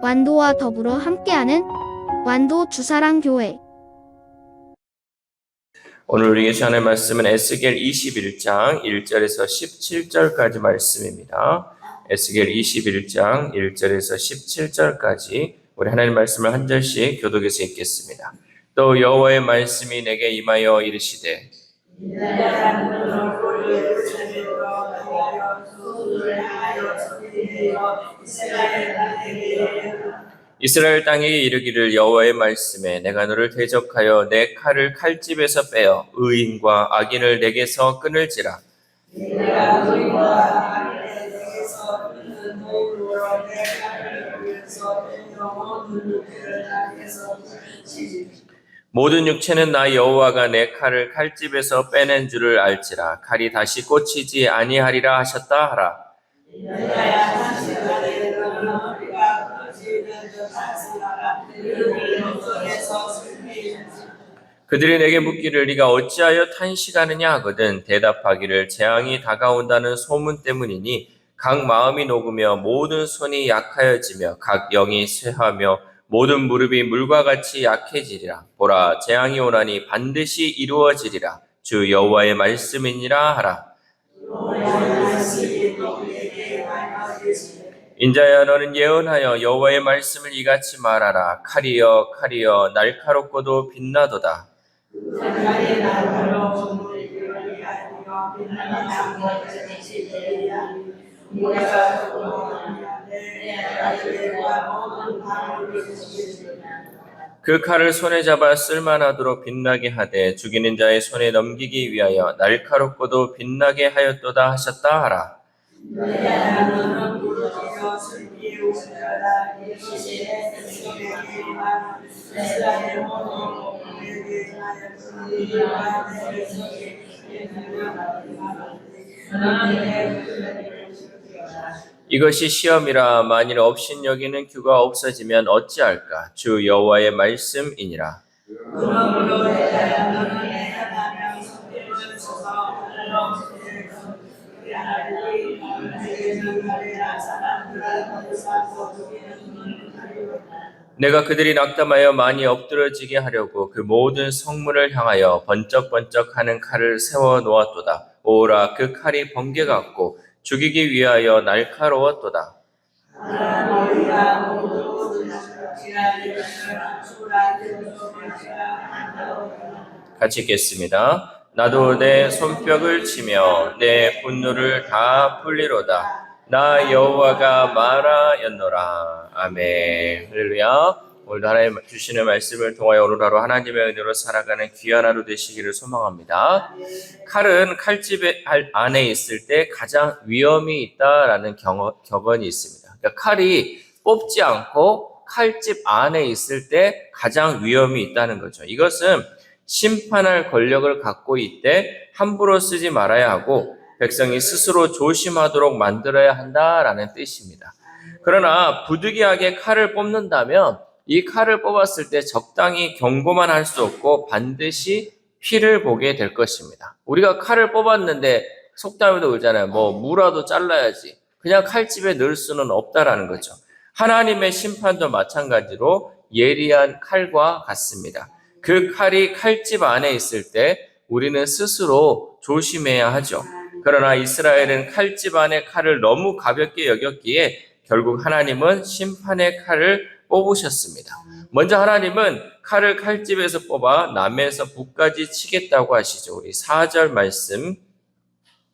완도와 더불어 함께하는 완도 주사랑교회. 오늘 우리에게 주하는 말씀은 에스겔 21장 1절에서 17절까지 말씀입니다. 에스겔 21장 1절에서 17절까지 우리 하나님 말씀을 한 절씩 교독해서 읽겠습니다. 또 여호와의 말씀이 내게 임하여 이르시되 이스라엘 땅에 이르기를 여호와의 말씀에 내가 너를 대적하여 내 칼을 칼집에서 빼어 의인과 악인을 내게서 끊을지라. 모든 육체는 나 여호와가 내 칼을 칼집에서 빼낸 줄을 알지라. 칼이 다시 꽂히지 아니하리라 하셨다 하라. 그들이 내게 묻기를 네가 어찌하여 탄식하느냐 하거든 대답하기를 재앙이 다가온다는 소문 때문이니 각 마음이 녹으며 모든 손이 약하여지며 각 영이 쇠하며 모든 무릎이 물과 같이 약해지리라. 보라, 재앙이 오나니 반드시 이루어지리라. 주 여호와의 말씀이니라 하라. 인자야, 너는 예언하여 여호와의 말씀을 이같이 말하라. 칼이여 칼이여 날카롭고도 빛나도다. 그 칼을 손에 잡아 쓸만하도록 빛나게 하되 죽이는 자의 손에 넘기기 위하여 날카롭고도 빛나게 하였도다 하셨다 하라. 이것이 시험이라. 만일 업신여기는 규가 없어지면 어찌할까. 주 여호와의 말씀이니라. 내가 그들이 낙담하여 많이 엎드러지게 하려고 그 모든 성문을 향하여 번쩍번쩍하는 칼을 세워 놓았도다. 오라, 그 칼이 번개 같고 죽이기 위하여 날카로웠도다. 같이 읽겠습니다. 나도 내 손뼉을 치며 내 분노를 다 풀리로다. 나 여호와가 말하였노라. 아멘. 할렐루야. 오늘도 하나님 주시는 말씀을 통하여 오늘 하루 하나님의 은혜로 살아가는 귀한 하루 되시기를 소망합니다. 칼은 칼집 안에 있을 때 가장 위험이 있다라는 격언이 있습니다. 그러니까 칼이 뽑지 않고 칼집 안에 있을 때 가장 위험이 있다는 거죠. 이것은 심판할 권력을 갖고 있되 함부로 쓰지 말아야 하고 백성이 스스로 조심하도록 만들어야 한다라는 뜻입니다. 그러나 부득이하게 칼을 뽑는다면 이 칼을 뽑았을 때 적당히 경고만 할 수 없고 반드시 피를 보게 될 것입니다. 우리가 칼을 뽑았는데 속담에도 그러잖아요. 무라도 잘라야지. 그냥 칼집에 넣을 수는 없다라는 거죠. 하나님의 심판도 마찬가지로 예리한 칼과 같습니다. 그 칼이 칼집 안에 있을 때 우리는 스스로 조심해야 하죠. 그러나 이스라엘은 칼집 안에 칼을 너무 가볍게 여겼기에 결국 하나님은 심판의 칼을 뽑으셨습니다. 먼저 하나님은 칼을 칼집에서 뽑아 남에서 북까지 치겠다고 하시죠. 우리 4절 말씀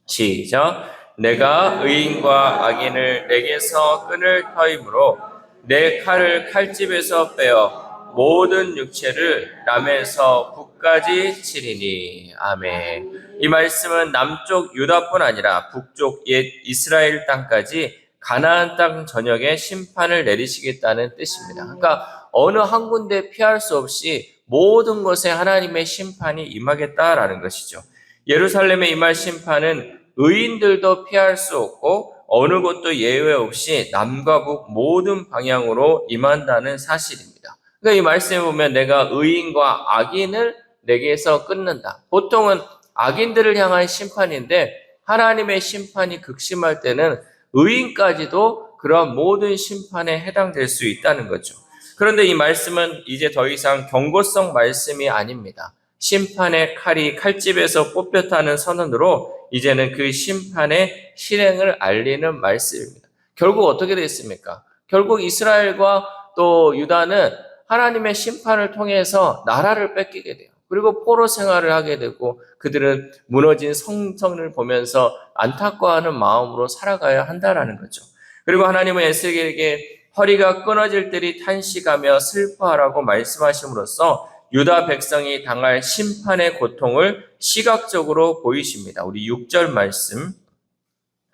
시작. 내가 의인과 악인을 내게서 끊을 터이므로 내 칼을 칼집에서 빼어 모든 육체를 남에서 북까지 치리니. 아멘. 이 말씀은 남쪽 유다뿐 아니라 북쪽 옛 이스라엘 땅까지 가나안 땅 전역에 심판을 내리시겠다는 뜻입니다. 그러니까 어느 한 군데 피할 수 없이 모든 것에 하나님의 심판이 임하겠다라는 것이죠. 예루살렘에 임할 심판은 의인들도 피할 수 없고 어느 곳도 예외 없이 남과 북 모든 방향으로 임한다는 사실입니다. 그러니까 이 말씀에 보면 내가 의인과 악인을 내게서 끊는다. 보통은 악인들을 향한 심판인데 하나님의 심판이 극심할 때는 의인까지도 그런 모든 심판에 해당될 수 있다는 거죠. 그런데 이 말씀은 이제 더 이상 경고성 말씀이 아닙니다. 심판의 칼이 칼집에서 뽑혔다는 선언으로 이제는 그 심판의 실행을 알리는 말씀입니다. 결국 어떻게 됐습니까? 결국 이스라엘과 또 유다는 하나님의 심판을 통해서 나라를 뺏기게 돼요. 그리고 포로 생활을 하게 되고 그들은 무너진 성전을 보면서 안타까워하는 마음으로 살아가야 한다라는 거죠. 그리고 하나님은 에스겔에게 허리가 끊어질 때리 탄식하며 슬퍼하라고 말씀하심으로써 유다 백성이 당할 심판의 고통을 시각적으로 보이십니다. 우리 6절 말씀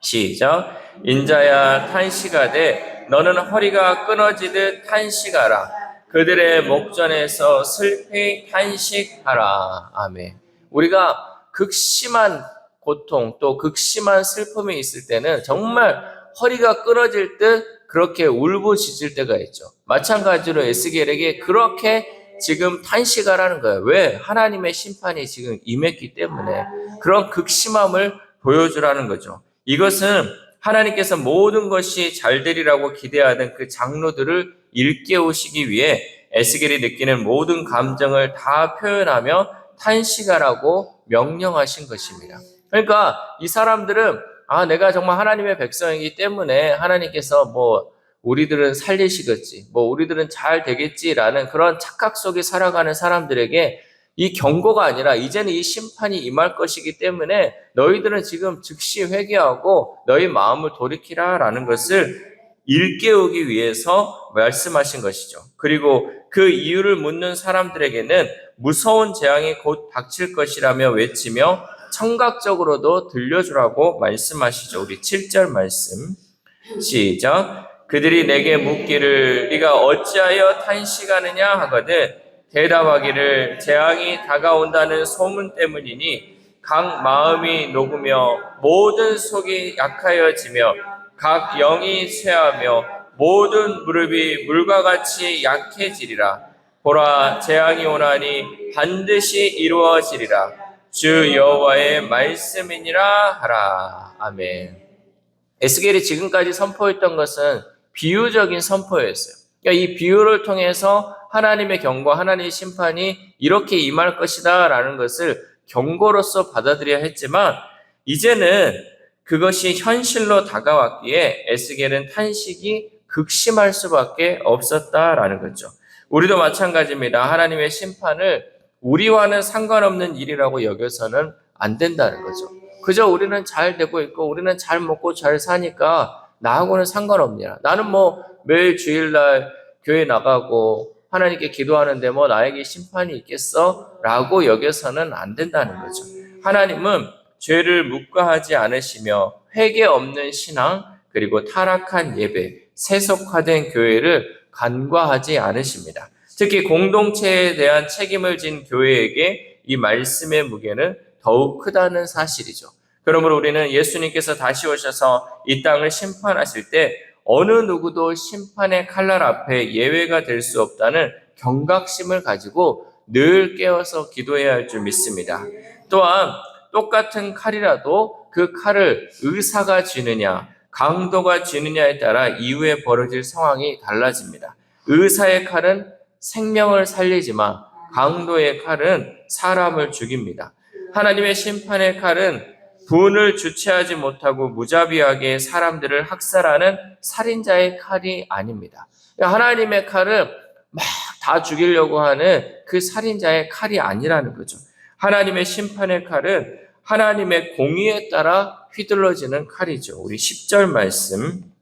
시작. 인자야 탄식하되 너는 허리가 끊어지듯 탄식하라. 그들의 목전에서 슬피 탄식하라. 아멘. 우리가 극심한 고통 또 극심한 슬픔이 있을 때는 정말 허리가 끊어질 듯 그렇게 울부짖을 때가 있죠. 마찬가지로 에스겔에게 그렇게 지금 탄식하라는 거예요. 왜? 하나님의 심판이 지금 임했기 때문에 그런 극심함을 보여주라는 거죠. 이것은 하나님께서 모든 것이 잘 되리라고 기대하던 그 장로들을 일깨우시기 위해 에스겔이 느끼는 모든 감정을 다 표현하며 탄식하라고 명령하신 것입니다. 그러니까 이 사람들은 내가 정말 하나님의 백성이기 때문에 하나님께서 우리들은 살리시겠지, 우리들은 잘 되겠지라는 그런 착각 속에 살아가는 사람들에게 이 경고가 아니라 이제는 이 심판이 임할 것이기 때문에 너희들은 지금 즉시 회개하고 너희 마음을 돌이키라라는 것을 일깨우기 위해서 말씀하신 것이죠. 그리고 그 이유를 묻는 사람들에게는 무서운 재앙이 곧 닥칠 것이라며 외치며 청각적으로도 들려주라고 말씀하시죠. 우리 7절 말씀 시작. 그들이 내게 묻기를 네가 어찌하여 탄식하느냐 하거든 대답하기를 재앙이 다가온다는 소문 때문이니 각 마음이 녹으며 모든 속이 약하여지며 각 영이 쇠하며 모든 무릎이 물과 같이 약해지리라. 보라 재앙이 오나니 반드시 이루어지리라. 주 여호와의 말씀이니라 하라. 아멘. 에스겔이 지금까지 선포했던 것은 비유적인 선포였어요. 그러니까 이 비유를 통해서 하나님의 경고, 하나님의 심판이 이렇게 임할 것이다 라는 것을 경고로서 받아들여야 했지만 이제는 그것이 현실로 다가왔기에 에스겔은 탄식이 극심할 수밖에 없었다라는 거죠. 우리도 마찬가지입니다. 하나님의 심판을 우리와는 상관없는 일이라고 여겨서는 안 된다는 거죠. 그저 우리는 잘 되고 있고 우리는 잘 먹고 잘 사니까 나하고는 상관없냐. 나는 매일 주일날 교회 나가고 하나님께 기도하는데 나에게 심판이 있겠어? 라고 여겨서는 안 된다는 거죠. 하나님은 죄를 묵과하지 않으시며 회개 없는 신앙 그리고 타락한 예배, 세속화된 교회를 간과하지 않으십니다. 특히 공동체에 대한 책임을 진 교회에게 이 말씀의 무게는 더욱 크다는 사실이죠. 그러므로 우리는 예수님께서 다시 오셔서 이 땅을 심판하실 때 어느 누구도 심판의 칼날 앞에 예외가 될 수 없다는 경각심을 가지고 늘 깨어서 기도해야 할 줄 믿습니다. 또한 똑같은 칼이라도 그 칼을 의사가 쥐느냐, 강도가 쥐느냐에 따라 이후에 벌어질 상황이 달라집니다. 의사의 칼은 생명을 살리지만 강도의 칼은 사람을 죽입니다. 하나님의 심판의 칼은 분을 주체하지 못하고 무자비하게 사람들을 학살하는 살인자의 칼이 아닙니다. 하나님의 칼은 막 다 죽이려고 하는 그 살인자의 칼이 아니라는 거죠. 하나님의 심판의 칼은 하나님의 공의에 따라 휘둘러지는 칼이죠. 우리 10절 말씀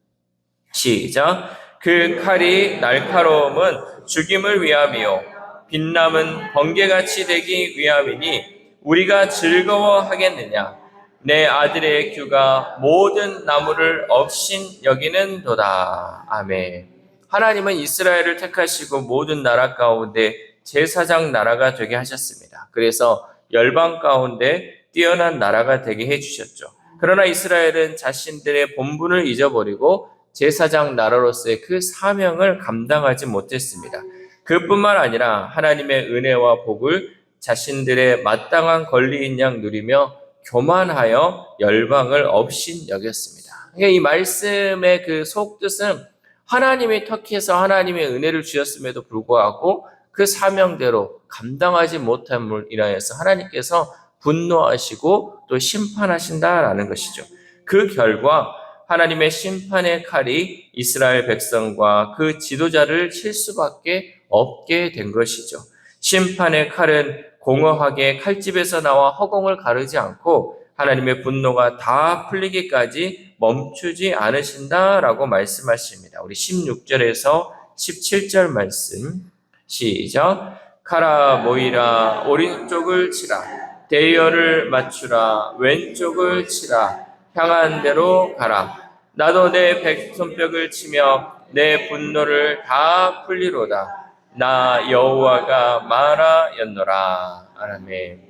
시작. 그 칼이 날카로움은 죽임을 위함이요 빛남은 번개같이 되기 위함이니 우리가 즐거워하겠느냐. 내 아들의 규가 모든 나무를 업신 여기는도다. 아멘. 하나님은 이스라엘을 택하시고 모든 나라 가운데 제사장 나라가 되게 하셨습니다. 그래서 열방 가운데 뛰어난 나라가 되게 해주셨죠. 그러나 이스라엘은 자신들의 본분을 잊어버리고 제사장 나라로서의 그 사명을 감당하지 못했습니다. 그뿐만 아니라 하나님의 은혜와 복을 자신들의 마땅한 권리인 양 누리며 교만하여 열방을 업신 여겼습니다. 그러니까 이 말씀의 그 속뜻은 하나님이 터키에서 하나님의 은혜를 주셨음에도 불구하고 그 사명대로 감당하지 못함을 인하여서 하나님께서 분노하시고 또 심판하신다라는 것이죠. 그 결과 하나님의 심판의 칼이 이스라엘 백성과 그 지도자를 칠 수밖에 없게 된 것이죠. 심판의 칼은 공허하게 칼집에서 나와 허공을 가르지 않고 하나님의 분노가 다 풀리기까지 멈추지 않으신다라고 말씀하십니다. 우리 16절에서 17절 말씀 시작. 칼아 모이라 오른쪽을 치라 대열을 맞추라 왼쪽을 치라 향한 대로 가라. 나도 내 손뼉을 치며 내 분노를 다 풀리로다. 나 여호와가 말하였노라. 아멘.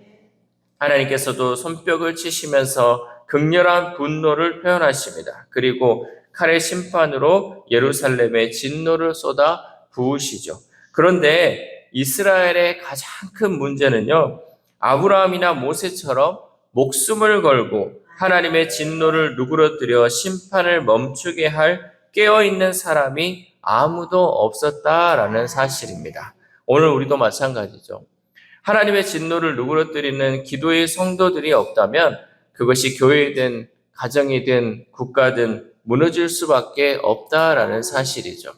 하나님께서도 손뼉을 치시면서 극렬한 분노를 표현하십니다. 그리고 칼의 심판으로 예루살렘에 진노를 쏟아 부으시죠. 그런데 이스라엘의 가장 큰 문제는요, 아브라함이나 모세처럼 목숨을 걸고 하나님의 진노를 누그러뜨려 심판을 멈추게 할 깨어있는 사람이 아무도 없었다라는 사실입니다. 오늘 우리도 마찬가지죠. 하나님의 진노를 누그러뜨리는 기도의 성도들이 없다면 그것이 교회든 가정이든 국가든 무너질 수밖에 없다라는 사실이죠.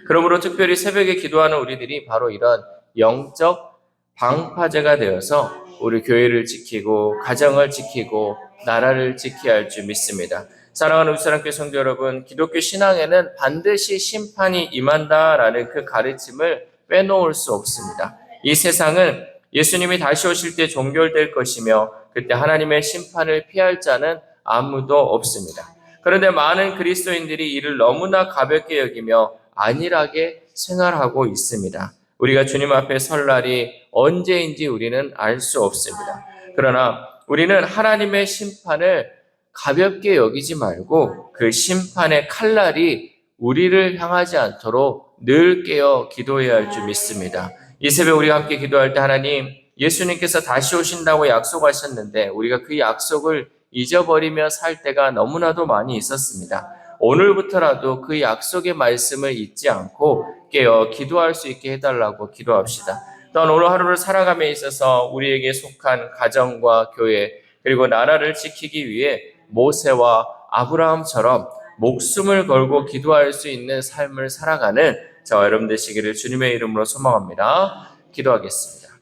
그러므로 특별히 새벽에 기도하는 우리들이 바로 이런 영적 방파제가 되어서 우리 교회를 지키고 가정을 지키고 나라를 지켜야 할 줄 믿습니다. 사랑하는 우리 사랑교회 성도 여러분, 기독교 신앙에는 반드시 심판이 임한다라는 그 가르침을 빼놓을 수 없습니다. 이 세상은 예수님이 다시 오실 때 종결될 것이며 그때 하나님의 심판을 피할 자는 아무도 없습니다. 그런데 많은 그리스도인들이 이를 너무나 가볍게 여기며 안일하게 생활하고 있습니다. 우리가 주님 앞에 설 날이 언제인지 우리는 알 수 없습니다. 그러나 우리는 하나님의 심판을 가볍게 여기지 말고 그 심판의 칼날이 우리를 향하지 않도록 늘 깨어 기도해야 할 줄 믿습니다. 이 새벽 우리가 함께 기도할 때 하나님, 예수님께서 다시 오신다고 약속하셨는데 우리가 그 약속을 잊어버리며 살 때가 너무나도 많이 있었습니다. 오늘부터라도 그 약속의 말씀을 잊지 않고 깨어 기도할 수 있게 해달라고 기도합시다. 또한 오늘 하루를 살아감에 있어서 우리에게 속한 가정과 교회 그리고 나라를 지키기 위해 모세와 아브라함처럼 목숨을 걸고 기도할 수 있는 삶을 살아가는 저와 여러분 되시기를 주님의 이름으로 소망합니다. 기도하겠습니다.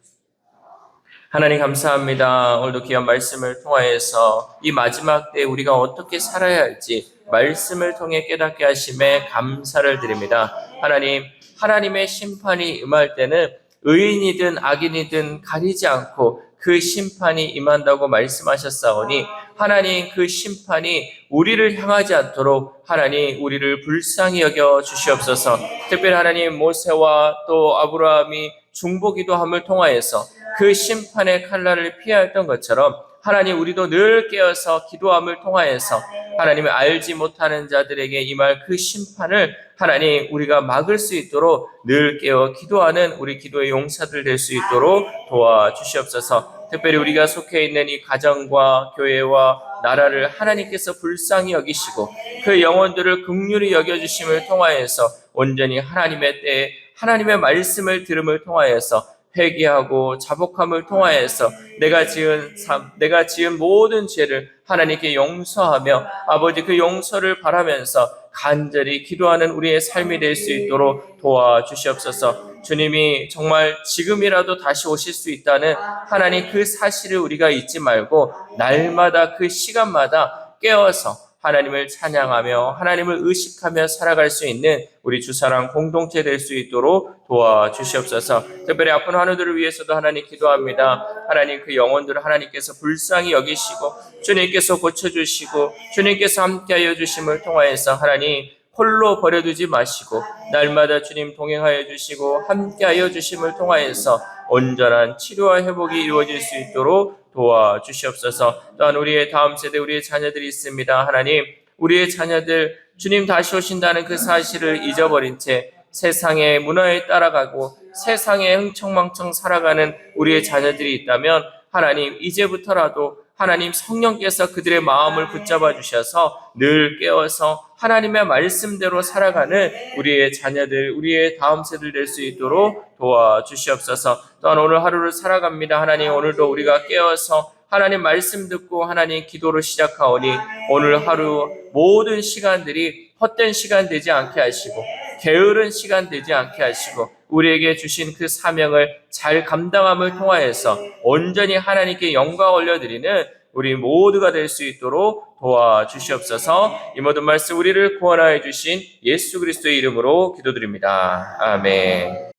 하나님 감사합니다. 오늘도 귀한 말씀을 통하여서 이 마지막 때 우리가 어떻게 살아야 할지 말씀을 통해 깨닫게 하심에 감사를 드립니다. 하나님, 하나님의 심판이 임할 때는 의인이든 악인이든 가리지 않고 그 심판이 임한다고 말씀하셨사오니 하나님 그 심판이 우리를 향하지 않도록 하나님 우리를 불쌍히 여겨 주시옵소서. 특별히 하나님 모세와 또 아브라함이 중보기도함을 통하여서 그 심판의 칼날을 피하였던 것처럼 하나님 우리도 늘 깨어서 기도함을 통하여서 하나님을 알지 못하는 자들에게 임할 그 심판을 하나님 우리가 막을 수 있도록 늘 깨어 기도하는 우리 기도의 용사들 될 수 있도록 도와주시옵소서. 특별히 우리가 속해 있는 이 가정과 교회와 나라를 하나님께서 불쌍히 여기시고 그 영혼들을 긍휼히 여겨주심을 통하여서 온전히 하나님의 때에 하나님의 말씀을 들음을 통하여서 회개하고 자복함을 통하여서 내가 지은 모든 죄를 하나님께 용서하며 아버지 그 용서를 바라면서 간절히 기도하는 우리의 삶이 될 수 있도록 도와주시옵소서. 주님이 정말 지금이라도 다시 오실 수 있다는 하나님 그 사실을 우리가 잊지 말고 날마다 그 시간마다 깨어서 하나님을 찬양하며 하나님을 의식하며 살아갈 수 있는 우리 주사랑 공동체 될 수 있도록 도와주시옵소서. 특별히 아픈 환우들을 위해서도 하나님 기도합니다. 하나님 그 영혼들을 하나님께서 불쌍히 여기시고 주님께서 고쳐주시고 주님께서 함께하여 주심을 통하여서 하나님 홀로 버려두지 마시고 날마다 주님 동행하여 주시고 함께하여 주심을 통하여서 온전한 치료와 회복이 이루어질 수 있도록 도와주시옵소서. 또한 우리의 다음 세대 우리의 자녀들이 있습니다. 하나님 우리의 자녀들 주님 다시 오신다는 그 사실을 잊어버린 채 세상의 문화에 따라가고 세상에 흥청망청 살아가는 우리의 자녀들이 있다면 하나님 이제부터라도 하나님 성령께서 그들의 마음을 붙잡아 주셔서 늘 깨어서 하나님의 말씀대로 살아가는 우리의 자녀들, 우리의 다음 세대들 될 수 있도록 도와주시옵소서. 또한 오늘 하루를 살아갑니다. 하나님, 오늘도 우리가 깨어서 하나님 말씀 듣고 하나님 기도로 시작하오니 오늘 하루 모든 시간들이 헛된 시간 되지 않게 하시고 게으른 시간 되지 않게 하시고 우리에게 주신 그 사명을 잘 감당함을 통하여서 온전히 하나님께 영광 올려드리는 우리 모두가 될 수 있도록 도와주시옵소서. 이 모든 말씀 우리를 구원하여 주신 예수 그리스도의 이름으로 기도드립니다. 아멘.